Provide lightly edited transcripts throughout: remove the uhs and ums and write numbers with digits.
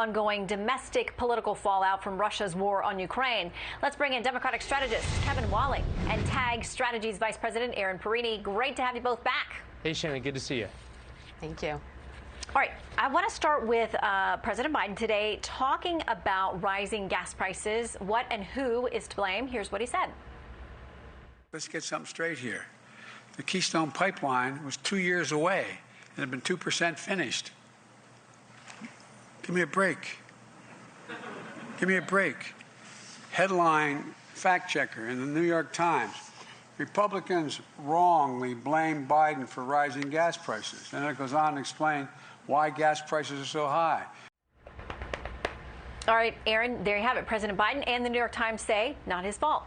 ongoing domestic political fallout from Russia's war on Ukraine. Let's bring in Democratic strategist Kevin Walling and TAG Strategies Vice President Erin Perrine. Great to have you both back. Hey, Shannon, good to see you. Thank you. All right, I want to start with President Biden today talking about rising gas prices. What and who is to blame? Here's what he said. Let's get something straight here. The Keystone Pipeline was 2 years away and had been 2% finished. Give me a break. Give me a break. Headline fact checker in the New York Times. Republicans wrongly blame Biden for rising gas prices. And it goes on to explain why gas prices are so high. All right, Erin, there you have it. President Biden and the New York Times say not his fault.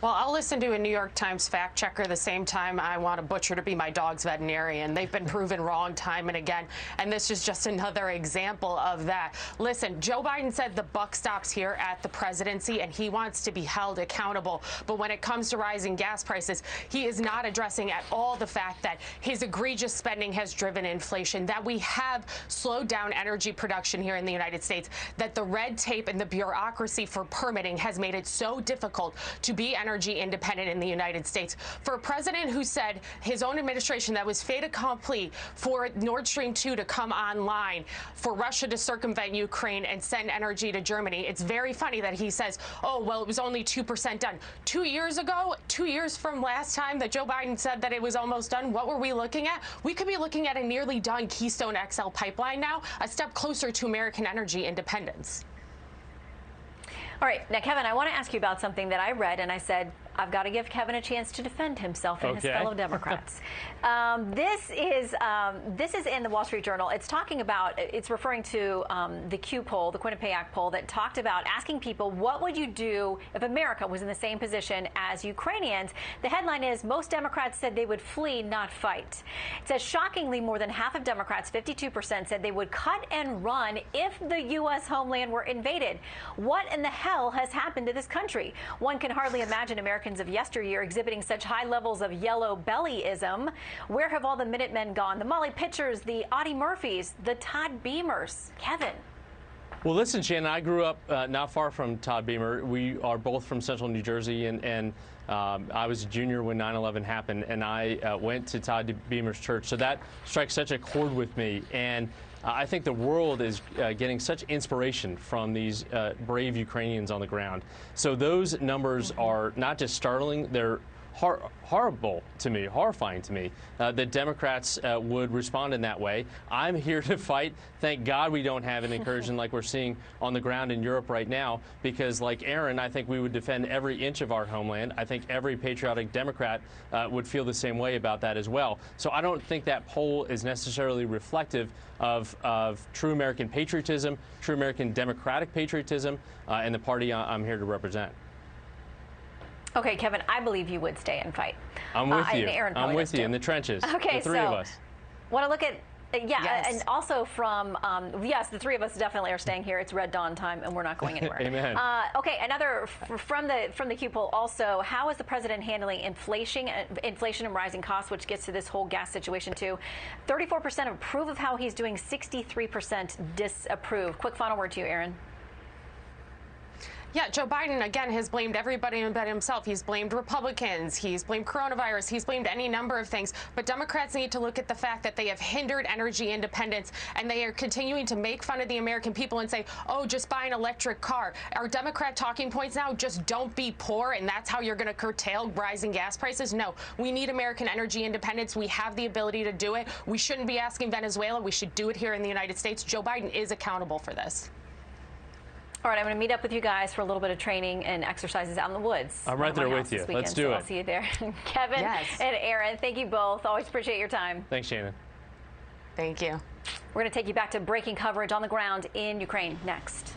Well, I'll listen to a New York Times fact checker the same time I want a butcher to be my dog's veterinarian. They've been proven wrong time and again, and this is just another example of that. Listen, Joe Biden said the buck stops here at the presidency, and he wants to be held accountable. But when it comes to rising gas prices, he is not addressing at all the fact that his egregious spending has driven inflation, that we have slowed down energy production here in the United States, that the red tape and the bureaucracy for permitting has made it so difficult to be energy independent in the United States. For a president who said his own administration that was fait accompli for Nord Stream 2 to come online, for Russia to circumvent Ukraine and send energy to Germany, it's very funny that he says, oh, well, it was only 2% done. 2 years ago, 2 years from last time that Joe Biden said that it was almost done, what were we looking at? We could be looking at a nearly done Keystone XL pipeline now, a step closer to American energy independence. All right, now, Kevin, I want to ask you about something that I read, and I said, I've got to give Kevin a chance to defend himself and his fellow Democrats. This is in the Wall Street Journal. It's talking about, it's referring to the Q poll, the Quinnipiac poll, that talked about asking people, what would you do if America was in the same position as Ukrainians? The headline is, most Democrats said they would flee, not fight. It says, shockingly, more than half of Democrats, 52%, said they would cut and run if the U.S. homeland were invaded. What in the hell has happened to this country? One can hardly imagine Americans of yesteryear exhibiting such high levels of yellow bellyism. Where have all the Minutemen gone? The Molly Pitchers, the Audie Murphys, the Todd Beamers. Kevin. Well, listen, Shannon, I grew up not far from Todd Beamer. We are both from central New Jersey, and I was a junior when 9/11 happened, and I went to Todd Beamer's church. So that strikes such a chord with me. And I think the world is getting such inspiration from these brave Ukrainians on the ground. So those numbers are not just startling, they're horrible to me, horrifying to me, that Democrats would respond in that way. I'm here to fight. Thank God we don't have an incursion like we're seeing on the ground in Europe right now, because like Erin, I think we would defend every inch of our homeland. I think every patriotic Democrat would feel the same way about that as well. So I don't think that poll is necessarily reflective of true American patriotism, true American democratic patriotism, and the party I'm here to represent. Okay, Kevin, I believe you would stay and fight. I'm with you. I'm with you too. in the trenches. Okay, the three of us. Want to look at, yes. And also from, yes, the three of us definitely are staying here. It's Red Dawn time, and we're not going anywhere. Amen. Okay, another from the Q poll also, how is the president handling inflation and rising costs, which gets to this whole gas situation too? 34% approve of how he's doing, 63% disapprove. Quick final word to you, Erin. Yeah, Joe Biden, again, has blamed everybody but himself. He's blamed Republicans. He's blamed coronavirus. He's blamed any number of things. But Democrats need to look at the fact that they have hindered energy independence, and they are continuing to make fun of the American people and say, oh, just buy an electric car. Our Democrat talking points now, just don't be poor, and that's how you're going to curtail rising gas prices? No, we need American energy independence. We have the ability to do it. We shouldn't be asking Venezuela. We should do it here in the United States. Joe Biden is accountable for this. All right, I'm going to meet up with you guys for a little bit of training and exercises out in the woods. I'm right there with you. Let's do it. I'll see you there. Kevin and Erin, thank you both. Always appreciate your time. Thanks, Shannon. Thank you. We're going to take you back to breaking coverage on the ground in Ukraine next.